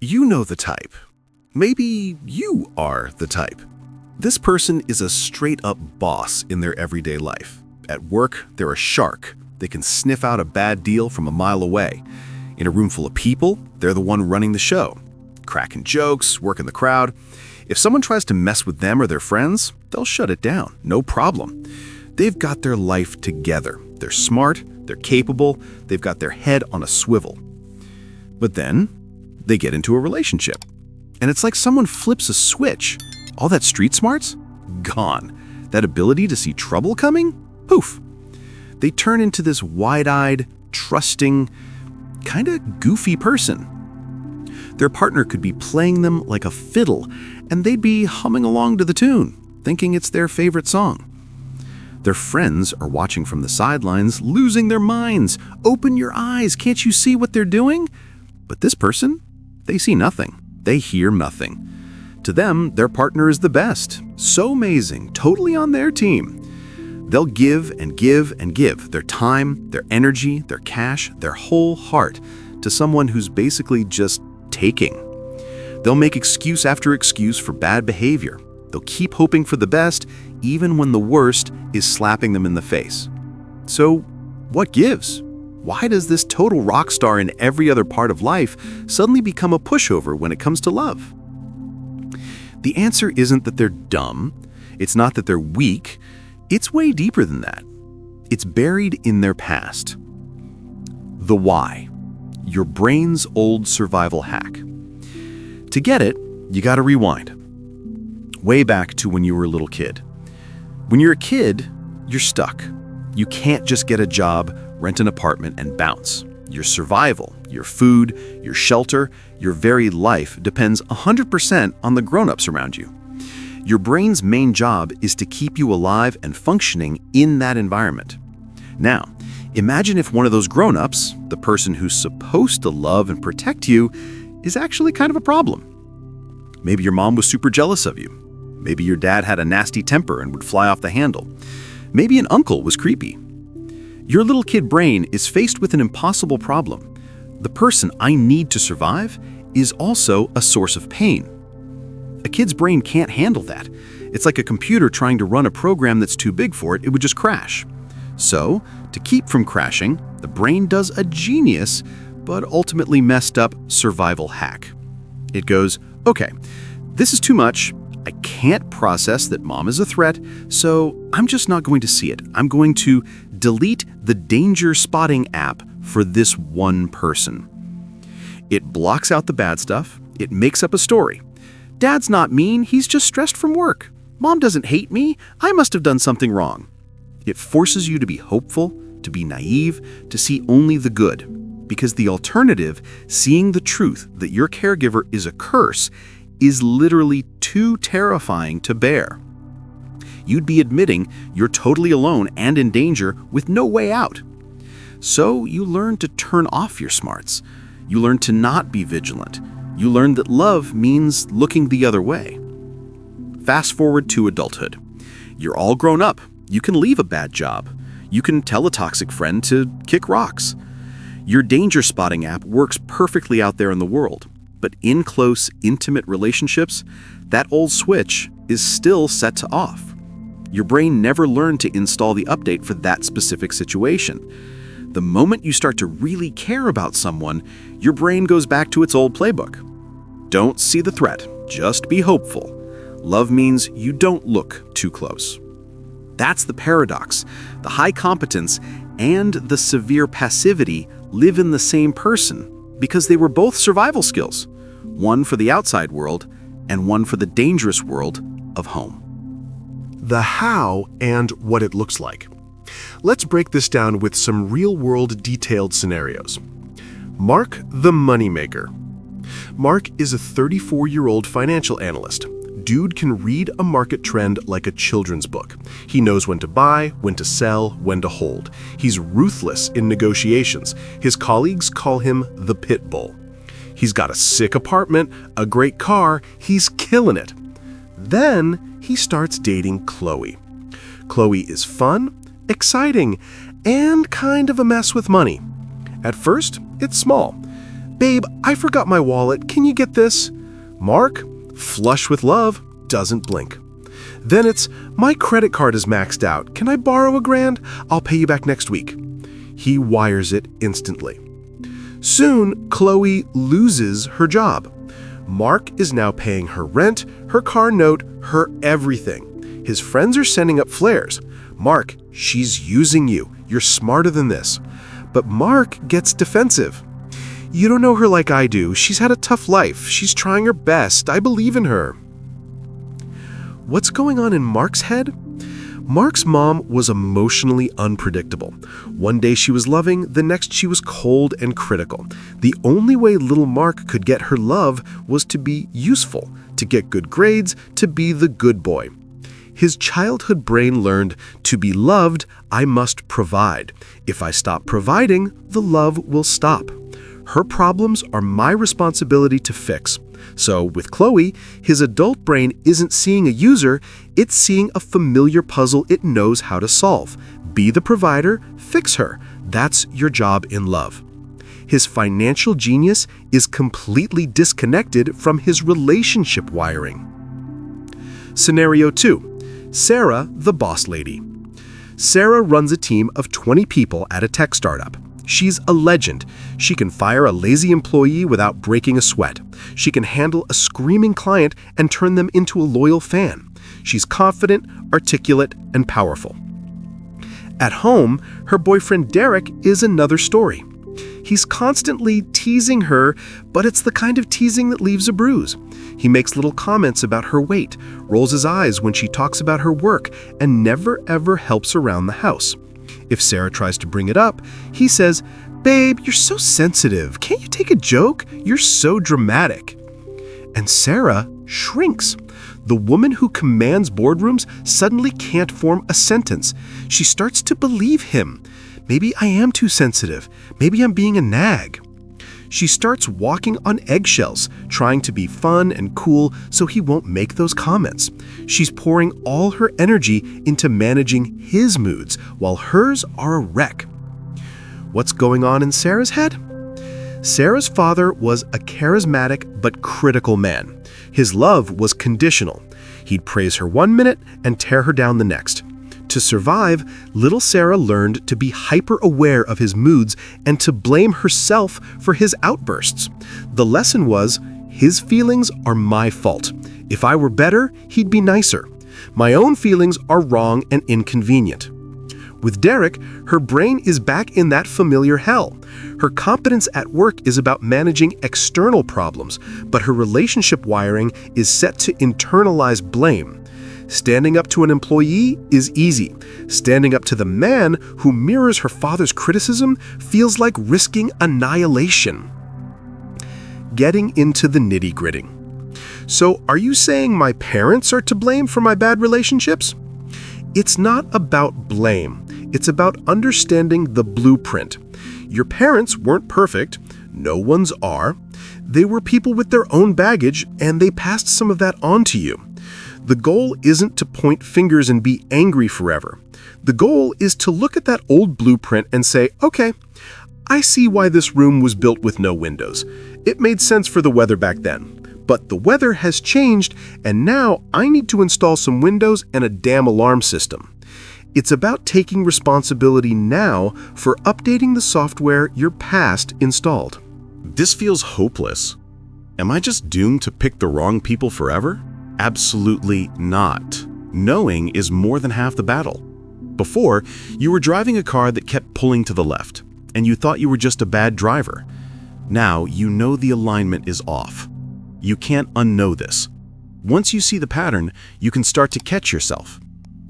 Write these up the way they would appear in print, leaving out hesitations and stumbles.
You know the type. Maybe you are the type. This person is a straight-up boss in their everyday life. At work, they're a shark. They can sniff out a bad deal from a mile away. In a room full of people, they're the one running the show. Cracking jokes, working the crowd. If someone tries to mess with them or their friends, they'll shut it down, no problem. They've got their life together. They're smart, they're capable, they've got their head on a swivel. But then, they get into a relationship. And it's like someone flips a switch. All that street smarts? Gone. That ability to see trouble coming? Poof. They turn into this wide-eyed, trusting, kind of goofy person. Their partner could be playing them like a fiddle, and they'd be humming along to the tune, thinking it's their favorite song. Their friends are watching from the sidelines, losing their minds. Open your eyes, can't you see what they're doing? But this person, they see nothing. They hear nothing. To them, their partner is the best. So amazing, totally on their team. They'll give and give and give their time, their energy, their cash, their whole heart to someone who's basically just taking. They'll make excuse after excuse for bad behavior. They'll keep hoping for the best, even when the worst is slapping them in the face. So, what gives? Why does this total rock star in every other part of life suddenly become a pushover when it comes to love? The answer isn't that they're dumb. It's not that they're weak. It's way deeper than that. It's buried in their past. The why. Your brain's old survival hack. To get it, you gotta rewind. Way back to when you were a little kid. When you're a kid, you're stuck. You can't just get a job, rent an apartment, and bounce. Your survival, your food, your shelter, your very life depends 100% on the grown-ups around you. Your brain's main job is to keep you alive and functioning in that environment. Now, imagine if one of those grown-ups, the person who's supposed to love and protect you, is actually kind of a problem. Maybe your mom was super jealous of you. Maybe your dad had a nasty temper and would fly off the handle. Maybe an uncle was creepy. Your little kid brain is faced with an impossible problem. The person I need to survive is also a source of pain. A kid's brain can't handle that. It's like a computer trying to run a program that's too big for it, it would just crash. So, to keep from crashing, the brain does a genius, but ultimately messed up survival hack. It goes, okay, this is too much. I can't process that mom is a threat, so I'm just not going to see it. I'm going to delete the danger spotting app for this one person. It blocks out the bad stuff. It makes up a story. Dad's not mean, he's just stressed from work. Mom doesn't hate me, I must have done something wrong. It forces you to be hopeful, to be naive, to see only the good. Because the alternative, seeing the truth that your caregiver is a curse, is literally too terrifying to bear. You'd be admitting you're totally alone and in danger with no way out. So you learn to turn off your smarts. You learn to not be vigilant. You learn that love means looking the other way. Fast forward to adulthood. You're all grown up. You can leave a bad job. You can tell a toxic friend to kick rocks. Your danger spotting app works perfectly out there in the world. But in close, intimate relationships, that old switch is still set to off. Your brain never learned to install the update for that specific situation. The moment you start to really care about someone, your brain goes back to its old playbook. Don't see the threat, just be hopeful. Love means you don't look too close. That's the paradox. The high competence and the severe passivity live in the same person because they were both survival skills, one for the outside world and one for the dangerous world of home. The how and what it looks like. Let's break this down with some real-world detailed scenarios. Mark the moneymaker. Mark is a 34-year-old financial analyst. Dude can read a market trend like a children's book. He knows when to buy, when to sell, when to hold. He's ruthless in negotiations. His colleagues call him the pit bull. He's got a sick apartment, a great car, he's killing it. Then he starts dating Chloe. Chloe is fun, exciting, and kind of a mess with money. At first, it's small. "Babe, I forgot my wallet. Can you get this?" Mark, flush with love, doesn't blink. Then it's, "My credit card is maxed out. Can I borrow $1,000? I'll pay you back next week." He wires it instantly. Soon, Chloe loses her job. Mark is now paying her rent, her car note, her everything. His friends are sending up flares. "Mark, she's using you. You're smarter than this." But Mark gets defensive. "You don't know her like I do. She's had a tough life. She's trying her best. I believe in her." What's going on in Mark's head? Mark's mom was emotionally unpredictable. One day she was loving, the next she was cold and critical. The only way little Mark could get her love was to be useful, to get good grades, to be the good boy. His childhood brain learned, to be loved, I must provide. If I stop providing, the love will stop. Her problems are my responsibility to fix. So with Chloe, his adult brain isn't seeing a user, it's seeing a familiar puzzle it knows how to solve. Be the provider, fix her. That's your job in love. His financial genius is completely disconnected from his relationship wiring. Scenario 2. Sarah, the boss lady. Sarah runs a team of 20 people at a tech startup. She's a legend. She can fire a lazy employee without breaking a sweat. She can handle a screaming client and turn them into a loyal fan. She's confident, articulate, and powerful. At home, her boyfriend Derek is another story. He's constantly teasing her, but it's the kind of teasing that leaves a bruise. He makes little comments about her weight, rolls his eyes when she talks about her work, and never ever helps around the house. If Sarah tries to bring it up, he says, "Babe, you're so sensitive. Can't you take a joke? You're so dramatic." And Sarah shrinks. The woman who commands boardrooms suddenly can't form a sentence. She starts to believe him. Maybe I am too sensitive. Maybe I'm being a nag. She starts walking on eggshells, trying to be fun and cool so he won't make those comments. She's pouring all her energy into managing his moods, while hers are a wreck. What's going on in Sarah's head? Sarah's father was a charismatic but critical man. His love was conditional. He'd praise her one minute and tear her down the next. To survive, little Sarah learned to be hyper-aware of his moods and to blame herself for his outbursts. The lesson was, his feelings are my fault. If I were better, he'd be nicer. My own feelings are wrong and inconvenient. With Derek, her brain is back in that familiar hell. Her competence at work is about managing external problems, but her relationship wiring is set to internalize blame. Standing up to an employee is easy. Standing up to the man who mirrors her father's criticism feels like risking annihilation. Getting into the nitty-gritty. So, are you saying my parents are to blame for my bad relationships? It's not about blame. It's about understanding the blueprint. Your parents weren't perfect. No one's are. They were people with their own baggage, and they passed some of that on to you. The goal isn't to point fingers and be angry forever. The goal is to look at that old blueprint and say, okay, I see why this room was built with no windows. It made sense for the weather back then. But the weather has changed, and now I need to install some windows and a damn alarm system. It's about taking responsibility now for updating the software your past installed. This feels hopeless. Am I just doomed to pick the wrong people forever? Absolutely not. Knowing is more than half the battle. Before, you were driving a car that kept pulling to the left, and you thought you were just a bad driver. Now you know the alignment is off. You can't unknow this. Once you see the pattern, you can start to catch yourself.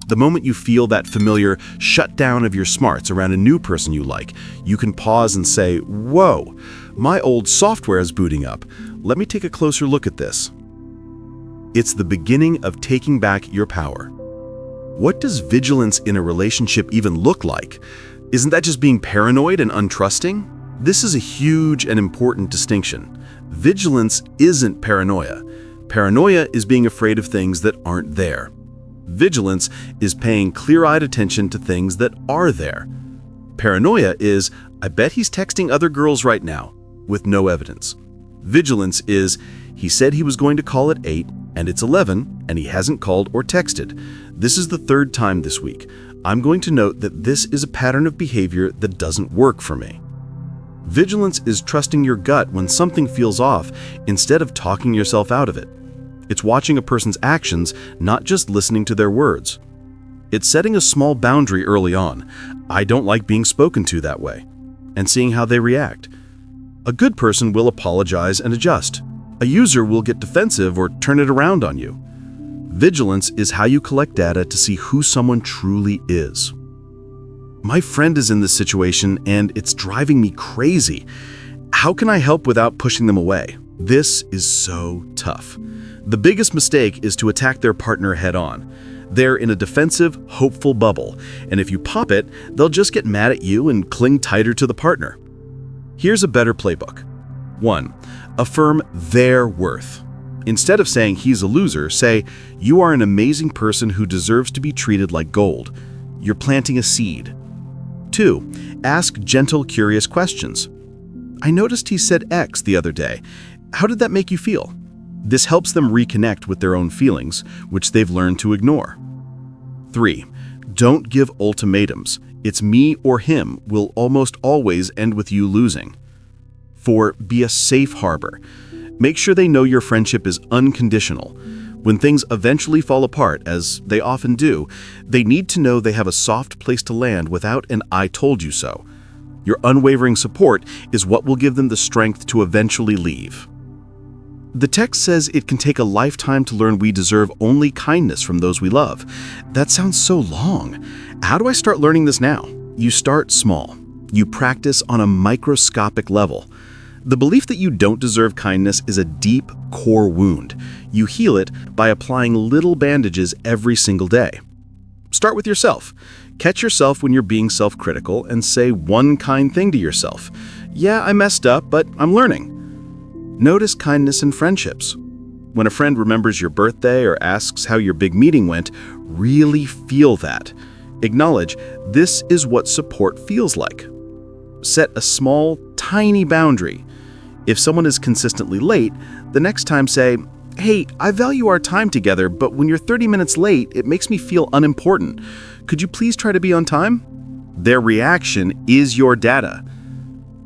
The moment you feel that familiar shutdown of your smarts around a new person you like, you can pause and say, whoa, my old software is booting up. Let me take a closer look at this. It's the beginning of taking back your power. What does vigilance in a relationship even look like? Isn't that just being paranoid and untrusting? This is a huge and important distinction. Vigilance isn't paranoia. Paranoia is being afraid of things that aren't there. Vigilance is paying clear-eyed attention to things that are there. Paranoia is, I bet he's texting other girls right now. with no evidence. Vigilance is, he said he was going to call at 8, and it's 11, and he hasn't called or texted. This is the third time this week. I'm going to note that this is a pattern of behavior that doesn't work for me. Vigilance is trusting your gut when something feels off instead of talking yourself out of it. It's watching a person's actions, not just listening to their words. It's setting a small boundary early on. I don't like being spoken to that way, and seeing how they react. A good person will apologize and adjust. A user will get defensive or turn it around on you. Vigilance is how you collect data to see who someone truly is. My friend is in this situation and it's driving me crazy. How can I help without pushing them away? This is so tough. The biggest mistake is to attack their partner head-on. They're in a defensive, hopeful bubble, and if you pop it, they'll just get mad at you and cling tighter to the partner. Here's a better playbook. 1. Affirm their worth. Instead of saying he's a loser, say, you are an amazing person who deserves to be treated like gold. You're planting a seed. 2. Ask gentle, curious questions. I noticed he said X the other day. How did that make you feel? This helps them reconnect with their own feelings, which they've learned to ignore. 3. Don't give ultimatums. It's me or him will almost always end with you losing. 4. Be a safe harbor. Make sure they know your friendship is unconditional. When things eventually fall apart, as they often do, they need to know they have a soft place to land without an I told you so. Your unwavering support is what will give them the strength to eventually leave. The text says it can take a lifetime to learn we deserve only kindness from those we love. That sounds so long. How do I start learning this now? You start small. You practice on a microscopic level. The belief that you don't deserve kindness is a deep core wound. You heal it by applying little bandages every single day. Start with yourself. Catch yourself when you're being self-critical and say one kind thing to yourself. Yeah, I messed up, but I'm learning. Notice kindness in friendships. When a friend remembers your birthday or asks how your big meeting went, really feel that. Acknowledge this is what support feels like. Set a small, tiny boundary. If someone is consistently late, the next time say, hey, I value our time together, but when you're 30 minutes late, it makes me feel unimportant. Could you please try to be on time? Their reaction is your data.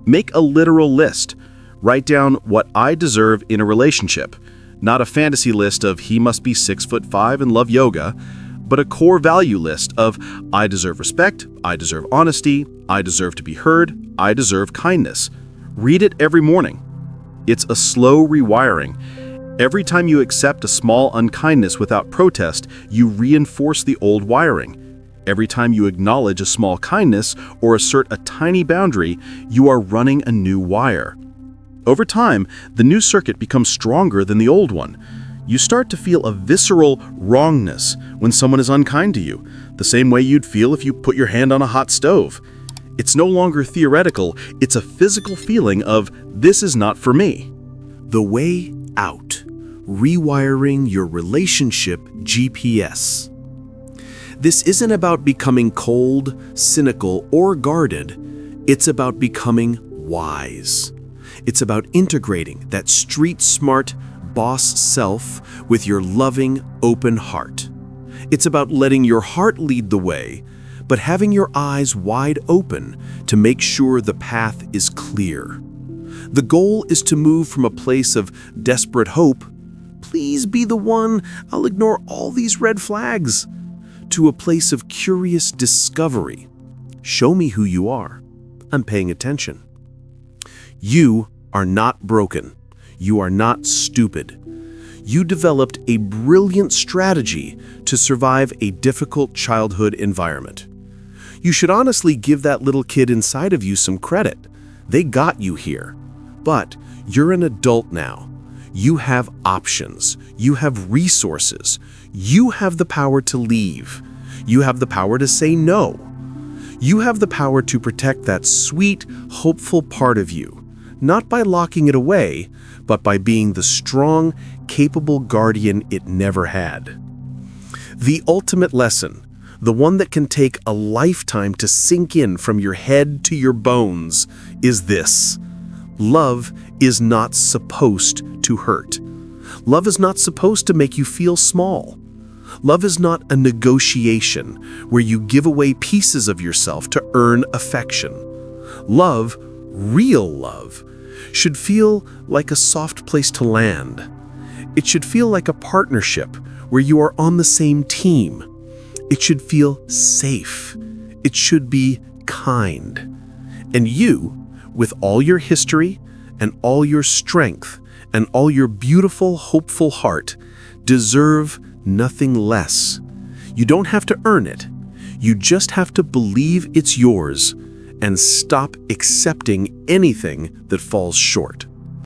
Make a literal list. Write down what I deserve in a relationship, not a fantasy list of he must be 6'5" and love yoga, but a core value list of I deserve respect, I deserve honesty, I deserve to be heard, I deserve kindness. Read it every morning. It's a slow rewiring. Every time you accept a small unkindness without protest, you reinforce the old wiring. Every time you acknowledge a small kindness or assert a tiny boundary, you are running a new wire. Over time, the new circuit becomes stronger than the old one. You start to feel a visceral wrongness when someone is unkind to you, the same way you'd feel if you put your hand on a hot stove. It's no longer theoretical, it's a physical feeling of, this is not for me. The way out. Rewiring your relationship GPS. This isn't about becoming cold, cynical, or guarded. It's about becoming wise. It's about integrating that street-smart boss self with your loving, open heart. It's about letting your heart lead the way, but having your eyes wide open to make sure the path is clear. The goal is to move from a place of desperate hope, please be the one, I'll ignore all these red flags, to a place of curious discovery. Show me who you are. I'm paying attention. You are not broken. You are not stupid. You developed a brilliant strategy to survive a difficult childhood environment. You should honestly give that little kid inside of you some credit. They got you here. But you're an adult now. You have options. You have resources. You have the power to leave. You have the power to say no. You have the power to protect that sweet, hopeful part of you, not by locking it away, but by being the strong, capable guardian it never had. The ultimate lesson, the one that can take a lifetime to sink in from your head to your bones, is this. Love is not supposed to hurt. Love is not supposed to make you feel small. Love is not a negotiation where you give away pieces of yourself to earn affection. Love, real love, should feel like a soft place to land. It should feel like a partnership where you are on the same team. It should feel safe. It should be kind. And you, with all your history and all your strength and all your beautiful, hopeful heart, deserve nothing less. You don't have to earn it. You just have to believe it's yours and stop accepting anything that falls short.